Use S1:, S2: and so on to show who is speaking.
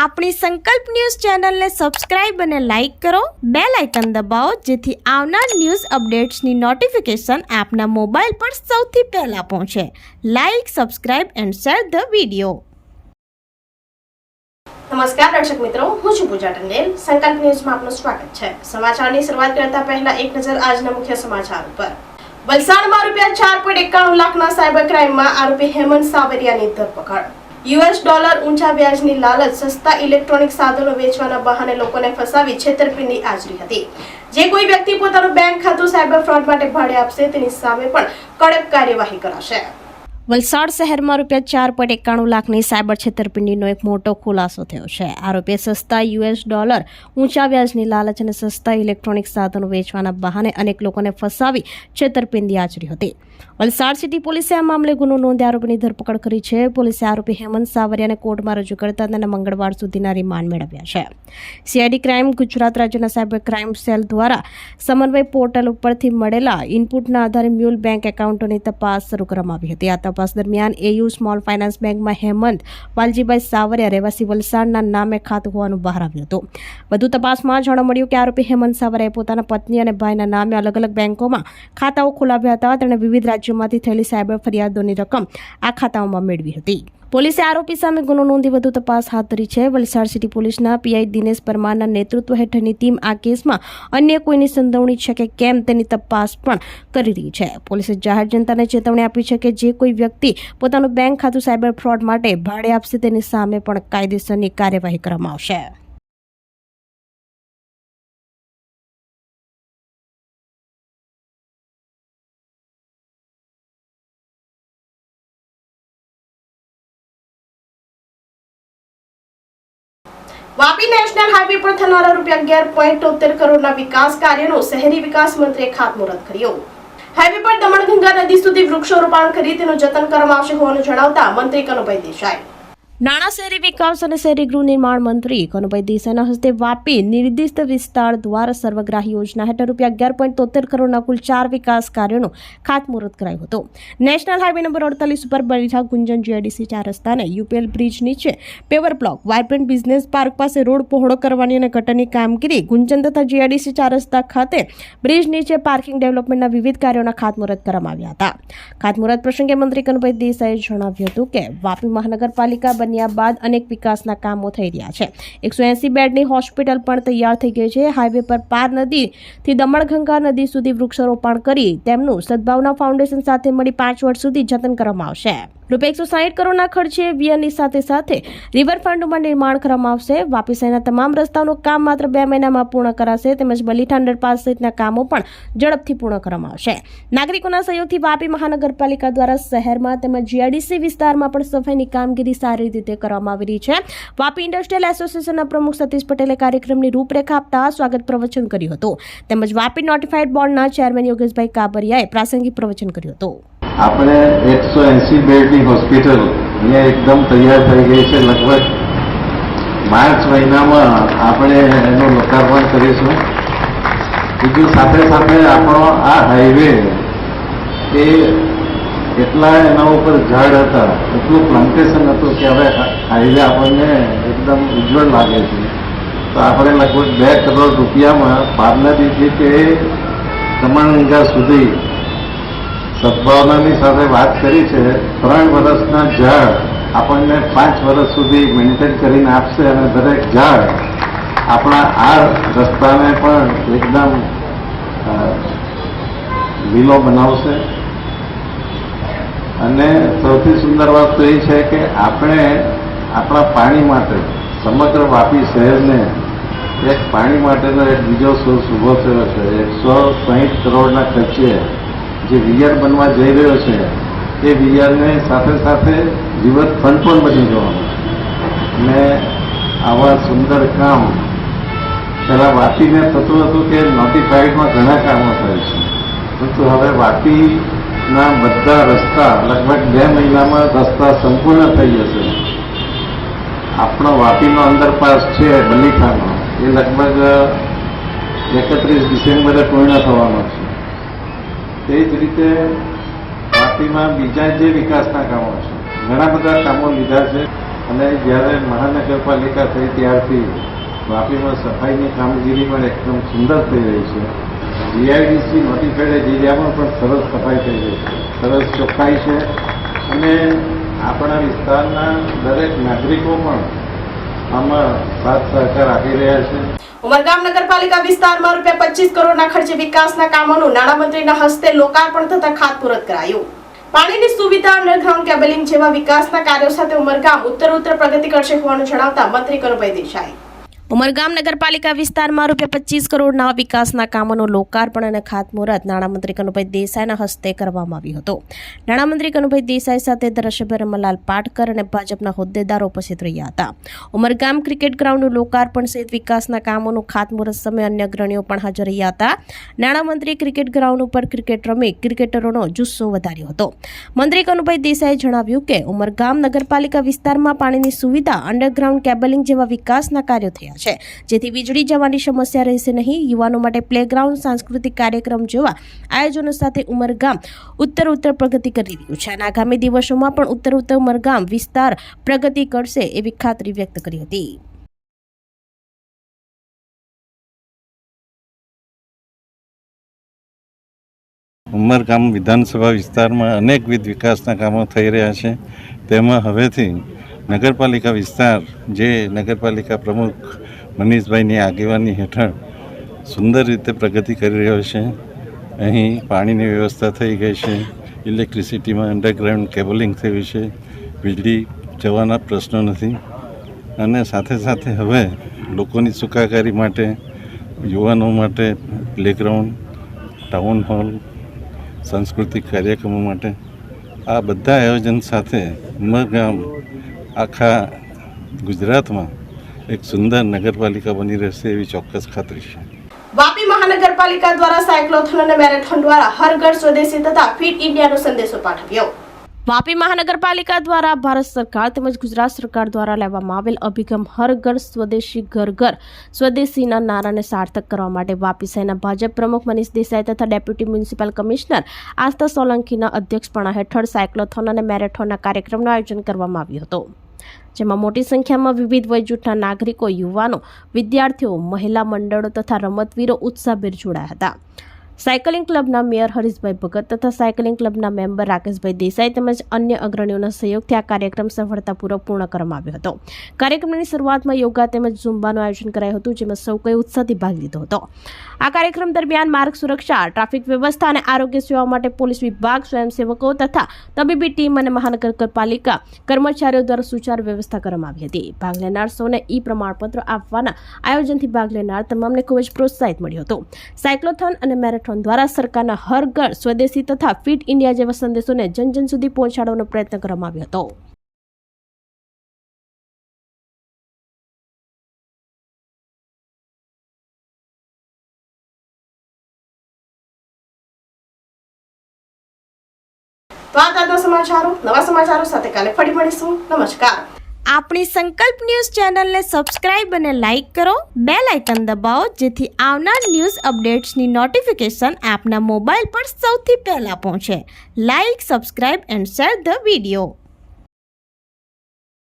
S1: આપણી સંકલ્પ ન્યૂઝ ચેનલને સબસ્ક્રાઇબ અને લાઇક કરો, બેલ આઇકન દબાવો જેથી આવનાર ન્યૂઝ અપડેટ્સની નોટિફિકેશન આપના મોબાઈલ પર સૌથી પહેલા પહોંચે. Like, subscribe and share the video.
S2: નમસ્કાર દર્શક મિત્રો, હું છું પૂજા ટંડેલ. સંકલ્પ ન્યૂઝમાં આપનું સ્વાગત છે. સમાચારની શરૂઆત કરતા પહેલા એક નજર આજના મુખ્ય સમાચાર પર. વલસાડમાં ₹4.91 લાખના સાયબર ક્રાઇમમાં આરોપી હેમંત સાવરિયાની ધરપકડ. $, ઊંચા વ્યાજની લાલચ, સસ્તા ઇલેક્ટ્રોનિક સાધનો વેચવાના બહાને લોકોને ફસાવી છેતરપિંડી આચરી હતી. જે કોઈ વ્યક્તિ પોતાનું બેંક ખાતું સાયબર ફ્રોડ માટે ભાડે આપશે તેની સામે પણ કડક કાર્યવાહી કરાશે. વલસાડ શહેરમાં ₹4.91 લાખની સાયબર છેતરપિંડીનો એક મોટો ખુલાસો થયો છે. આરોપીએ સસ્તા $, ઊંચા વ્યાજની લાલચ અને સસ્તા ઇલેક્ટ્રોનિક સાધનો વેચવાના બહાને અનેક લોકોને ફસાવી છેતરપિંડી આચરી હતી. વલસાડ સિટી પોલીસે આ મામલે ગુનો નોંધી આરોપીની ધરપકડ કરી છે. પોલીસે આરોપી હેમંત સાવરિયાને કોર્ટમાં રજૂ કરતા તેના મંગળવાર સુધીના રિમાન્ડ મેળવ્યા છે. સીઆઈડી ક્રાઇમ ગુજરાત રાજ્યના સાયબર ક્રાઇમ સેલ દ્વારા સમન્વય પોર્ટલ ઉપરથી મળેલા ઇનપુટના આધારે મ્યુલ બેંક એકાઉન્ટોની તપાસ શરૂ કરવામાં આવી હતી. આ તપાસ દરમિયાન એયુ સ્મોલ ફાઇનાન્સ બેંકમાં હેમંત વાલજીભાઈ સાવરિયા રહેવાસી વલસાડના નામે ખાતું હોવાનું બહાર આવ્યું હતું. વધુ તપાસમાં જાણવા મળ્યું કે આરોપી હેમંત સાવરિયાએ પોતાના પત્ની અને ભાઈના નામે અલગ અલગ બેંકોમાં ખાતાઓ ખોલાવ્યા હતા. તેણે વિવિધ રાજ્યોમાંથી થયેલી સાયબર ફરિયાદોની રકમ આ ખાતાઓમાં મેળવી હતી. પોલીસે આરોપી સામે ગુનો નોંધી વધુ તપાસ હાથ ધરી છે. વલસાડ સિટી પોલીસના પીઆઈ દિનેશ પરમારના નેતૃત્વ હેઠળની ટીમ આ કેસમાં અન્ય કોઈની સંડોવણી છે કે કેમ તેની તપાસ પણ કરી રહી છે. પોલીસે જાહેર જનતાને ચેતવણી આપી છે કે જે કોઈ વ્યક્તિ પોતાનું બેંક ખાતું સાયબર ફ્રોડ માટે ભાડે આપશે તેની સામે પણ કાયદેસરની કાર્યવાહી કરવામાં આવશે. વાપી નેશનલ હાઈવે પર થનારા ₹11.73 કરોડના વિકાસ કાર્યનું શહેરી વિકાસ મંત્રીએ ખાતમુહૂર્ત કર્યું. હાઈવે પર દમણગંગા નદી સુધી વૃક્ષારોપણ કરી તેનું જતન કરવામાં આવશે હોવાનું જણાવતા મંત્રી કનુભાઈ દેસાઈ, નાણાં શહેરી વિકાસ અને શહેરી ગૃહ નિર્માણ મંત્રી કનુભાઈ દેસાઈના હસ્તે વાપી નિર્દિષ્ટ વિસ્તાર દ્વારા સર્વગ્રાહી યોજના હેઠળ ₹11.73 કરોડના કુલ 4 વિકાસ કાર્યોનું ખાતમુહૂર્ત કરાયું હતું. નેશનલ હાઈવે નંબર 48 ઉપર બરીઠા ગુંજન જીઆઈડીસી 4 રસ્તાને યુપીએલ બ્રિજ નીચે paver block, vibrant business park પાસે રોડ પહોળો કરવાની અને ગટરની કામગીરી, ગુંજન તથા જીઆઈડીસી 4 રસ્તા ખાતે બ્રિજ નીચે પાર્કિંગ ડેવલપમેન્ટના વિવિધ કાર્યોના ખાતમુહૂર્ત કરવામાં આવ્યા હતા. ખાતમુહૂર્ત પ્રસંગે મંત્રી કનુભાઈ દેસાઈએ જણાવ્યું હતું કે વાપી મહાનગરપાલિકા બાદ અનેક વિકાસના કામો થઈ રહ્યા છે. 180 બેડની હોસ્પિટલ પણ તૈયાર થઈ ગઈ છે. હાઈવે પર પાર નદીથી દમણગંગા નદી સુધી વૃક્ષારોપણ કરી તેમનું સદભાવના ફાઉન્ડેશન સાથે મળી 5 વર્ષ સુધી જતન કરવામાં આવશે. ₹160 કરોડના ખર્ચે વિયરની સાથે રિવરફ્રન્ટમાં નિર્માણ કરવામાં આવશે. વાપી શહેરના તમામ રસ્તાઓનું કામ માત્ર 2 મહિનામાં પૂર્ણ કરાશે. તેમજ બલીઠા અંડરપાસ સહિતના કામો પણ ઝડપથી પૂર્ણ કરવામાં આવશે. નાગરિકોના સહયોગથી વાપી મહાનગરપાલિકા દ્વારા શહેરમાં તેમજ જીઆઈડીસી વિસ્તારમાં પણ સફાઈની કામગીરી સારી રીતે કરવામાં આવી રહી છે. વાપી ઇન્ડસ્ટ્રીયલ એસોસિએશનના પ્રમુખ સતીશ પટેલે કાર્યક્રમની રૂપરેખા આપતા સ્વાગત પ્રવચન કર્યું હતું. તેમજ વાપી નોટિફાઈડ બોર્ડના ચેરમેન યોગેશભાઈ કાબરિયાએ પ્રાસંગિક પ્રવચન કર્યું હતું.
S3: આપણે 180 બેડની હોસ્પિટલ અહીંયા એકદમ તૈયાર થઈ ગઈ છે. લગભગ માર્ચ મહિનામાં આપણે એનું લોકાર્પણ કરીશું. બીજું સાથે આપણો આ હાઈવે એ એટલા એના ઉપર ઝાડ હતા, એટલું પ્લાન્ટેશન હતું કે હવે હાઈવે આપણને એકદમ ઉજ્જવળ લાગે છે. તો આપણે લગભગ ₹2 કરોડ પારનદીથી તે દમણગંગા સુધી સદભાવનાની સાથે વાત કરી છે. 3 વર્ષના ઝાડ આપણને 5 વર્ષ સુધી મેન્ટેન કરીને આપશે અને દરેક ઝાડ આપણા આ રસ્તાને પણ એકદમ લીલો બનાવશે. અને સૌથી સુંદર વાત તો એ છે કે આપણે આપણા પાણી માટે સમગ્ર વાપી શહેરને એક પાણી માટેનો એક બીજો સોર્સ ઊભો થયો છે. 160 કરોડના ખર્ચે જે વિયર બનવા જઈ રહ્યો છે એ વિયરને સાથે રિવરફ્રન્ટ પણ બની જવાનું છે. અને આવા સુંદર કામ પહેલાં વાપીને થતું હતું કે નોટિફાઈડમાં ઘણા કામો થાય છે, પરંતુ હવે વાપીના બધા રસ્તા લગભગ 2 મહિનામાં રસ્તા સંપૂર્ણ થઈ જશે. આપણો વાપીનો અંડરપાસ છે બલીઠાનો, એ લગભગ 31 ડિસેમ્બરે પૂર્ણ થવાનો છે. તે જ રીતે વાપીમાં બીજા જે વિકાસના કામો છે, ઘણા બધા કામો લીધા છે. અને જ્યારે મહાનગરપાલિકા થઈ ત્યારથી વાપીમાં સફાઈની કામગીરી પણ એકદમ સુંદર થઈ રહી છે. જીઆઈડીસી નોટિફાઈડ એરિયામાં પણ સરસ સફાઈ થઈ રહી છે, સરસ ચોખ્ખાઈ છે અને આપણા વિસ્તારના દરેક નાગરિકો પણ આમાં સાથ સહકાર આપી રહ્યા છે.
S2: ઉમરગામ નગરપાલિકા વિસ્તારમાં ₹25 કરોડના ખર્ચે વિકાસના કામોનું નાણામંત્રીના હસ્તે લોકાર્પણ થતા ખાતમુહૂર્ત કરાયું. પાણીની સુવિધા, અંડરગ્રાઉન્ડ કેબલિંગ જેવા વિકાસના કાર્યો સાથે ઉમરગામ ઉત્તરોત્તર પ્રગતિ કરશે હોવાનું જણાવતા મંત્રી કનુભાઈ દેસાઈ ઉમરગામ નગરપાલિકા વિસ્તારમાં ₹25 કરોડના વિકાસના કામોનું લોકાર્પણ અને ખાતમુહૂર્ત નાણામંત્રી કનુભાઈ દેસાઈના હસ્તે કરવામાં આવ્યું હતું. નાણામંત્રી કનુભાઈ દેસાઈ સાથે ધારાસભ્ય રમણલાલ પાટકર અને ભાજપના હોદ્દેદારો ઉપસ્થિત રહ્યા હતા. ઉમરગામ ક્રિકેટ ગ્રાઉન્ડનું લોકાર્પણ સહિત વિકાસના કામોનું ખાતમુહૂર્ત સમયે અન્ય અગ્રણીઓ પણ હાજર રહ્યા હતા. નાણામંત્રી ક્રિકેટ ગ્રાઉન્ડ ઉપર ક્રિકેટ રમી ક્રિકેટરોનો જુસ્સો વધાર્યો હતો. મંત્રી કનુભાઈ દેસાઈએ જણાવ્યું કે ઉમરગામ નગરપાલિકા વિસ્તારમાં પાણીની સુવિધા, અંડરગ્રાઉન્ડ કેબલિંગ જેવા વિકાસના કાર્યો થયા છે, જેથી વીજળી જવાની સમસ્યા રહેશે નહીં. યુવાનો માટે પ્લેગ્રાઉન્ડ, સાંસ્કૃતિક કાર્યક્રમ જેવા આયોજનો સાથે ઉમરગામ ઉત્તરોત્તર પ્રગતિ કરી રહ્યું છે અને આગામી દિવસોમાં પણ ઉત્તરોત્તર ઉમરગામ વિસ્તાર પ્રગતિ કરશે એવી ખાતરી વ્યક્ત કરી હતી.
S4: ઉમરગામ વિધાનસભા વિસ્તારમાં અનેકવિધ વિકાસના કામો થઈ રહ્યા છે. તેમાં હવેથી નગરપાલિકા વિસ્તાર, જે નગરપાલિકા પ્રમુખ મનીષભાઈની આગેવાની હેઠળ સુંદર રીતે પ્રગતિ કરી રહ્યો છે. અહીં પાણીની વ્યવસ્થા થઈ ગઈ છે, ઇલેક્ટ્રિસિટીમાં અંડરગ્રાઉન્ડ કેબલિંગ થયું છે, વીજળી જવાના પ્રશ્નો નથી અને સાથે સાથે હવે લોકોની સુખાકારી માટે, યુવાનો માટે પ્લેગ્રાઉન્ડ, ટાઉન હોલ, સાંસ્કૃતિક કાર્યક્રમો માટે આ બધા આયોજન સાથે ઉમરગામ આખા ગુજરાતમાં એક સુંદર નગરપાલિકા બની રહેશે એવી ચોક્કસ ખાતરી છે.
S2: વાપી મહાનગરપાલિકા દ્વારા સાયક્લોથોન અને મેરેથોન દ્વારા હર ઘર સ્વદેશી તથા ફિટ ઇન્ડિયાનો સંદેશો પાઠવ્યો. વાપી મહાનગરપાલિકા દ્વારા ભારત સરકાર તેમજ ગુજરાત સરકાર દ્વારા લેવામાં આવેલ અભિગમ હર ઘર સ્વદેશી, ઘર ઘર સ્વદેશીના નારાને સાર્થક કરવા માટે વાપી શહેરના ભાજપ પ્રમુખ મનીષ દેસાઈ તથા ડેપ્યુટી મ્યુનિસિપલ કમિશનર આસ્થા સોલંકીના અધ્યક્ષપણા હેઠળ સાયક્લોથોન અને મેરેથોનના કાર્યક્રમનું આયોજન કરવામાં આવ્યું હતું, જેમાં મોટી સંખ્યામાં વિવિધ વય જૂથના નાગરિકો, યુવાનો, વિદ્યાર્થીઓ, મહિલા મંડળો તથા રમતવીરો ઉત્સાહભેર જોડાયા હતા. સાયકલિંગ ક્લબના મેયર હરીશભાઈ ભગત તથા સાયકલિંગ ક્લબના મેમ્બર રાકેશભાઈ દેસાઈ તેમજ અન્ય અગ્રણીઓના સહયોગથી આ કાર્યક્રમ સફળતાપૂર્વક પૂર્ણ કરવામાં આવ્યો હતો. કાર્યક્રમની શરૂઆતમાં યોગા તેમજ ઝુંબાનું આયોજન કરાયું હતું, જેમાં સૌ કોઈ ઉત્સાહથી ભાગ લીધો હતો. આ કાર્યક્રમ દરમિયાન માર્ગ સુરક્ષા, ટ્રાફિક વ્યવસ્થા અને આરોગ્ય સેવા માટે પોલીસ વિભાગ, સ્વયંસેવકો તથા તબીબી ટીમ અને મહાનગરપાલિકા કર્મચારીઓ દ્વારા સુચારુ વ્યવસ્થા કરવામાં આવી હતી. ભાગ લેનાર સૌને પ્રમાણપત્ર આપવાના આયોજનથી ભાગ લેનાર તમામને ખૂબ જ પ્રોત્સાહિત મળ્યું હતું. સાયક્લોથોન અને મેરેથોન દ્વારા સરકારના હર ઘર સ્વદેશી તથા ફિટ ઇન્ડિયા જેવા સંદેશોને જન સુધી પહોંચાડવાનો પ્રયત્ન કરવામાં આવ્યો હતો. તો આ તાજા સમાચારો, નવા સમાચારો સાથે કાલે ફરી મળીશું. નમસ્કાર.
S1: આપણી સંકલ્પ ન્યૂઝ ચેનલને સબસ્ક્રાઇબ અને લાઇક કરો, બેલ આઇકન દબાવો, જેથી આવનાર ન્યૂઝ અપડેટ્સની નોટિફિકેશન આપના મોબાઈલ પર સૌથી પહેલા પહોંચે. Like, subscribe and share the video.